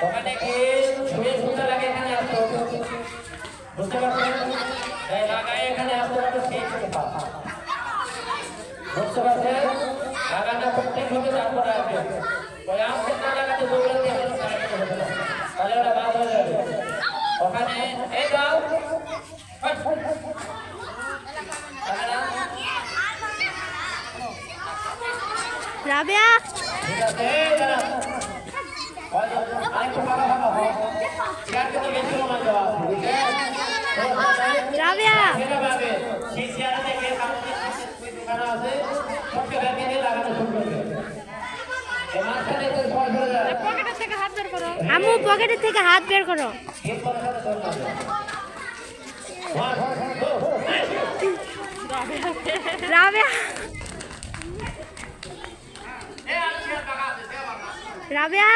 ওখানে গিয়ে শুয়ে সুন্দর লাগে এখানে আসতো বুঝতে পারছেন তাই লাগাই এখানে আসতে পারতো সেই কথা বুঝতে পারছেন লাগাটা প্রত্যেক লোকে তারপরে আসবে ওই আমকে না লাগাতে দৌড়াতে হলো তাহলে ওরা বাদ হয়ে যাবে ওখানে এই যাও রাবিয়া ঠিক আছে রাবিয়া আম্মু পকেট থেকে হাত বের করো রাবিয়া রাবিয়া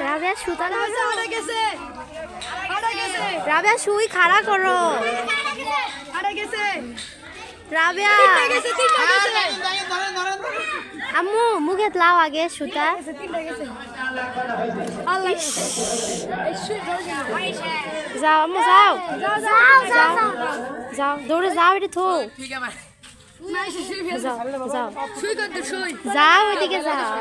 রাবিয়া সুতা রাবিয়া সুই খাড়া করো রাবিয়া আম্মু মুখে লাও আগে সুতা যাও আম্মু যাও যাও দৌড়ে যাও এটি থো যাও যাও যাও ওইদিকে যাও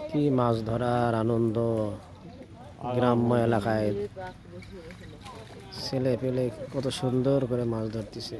কি মাছ ধরার আনন্দ গ্রাম্য এলাকায় ছেলে পেলে কত সুন্দর করে মাছ ধরতেছে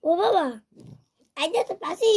ও বাবা আইতে তো পাসি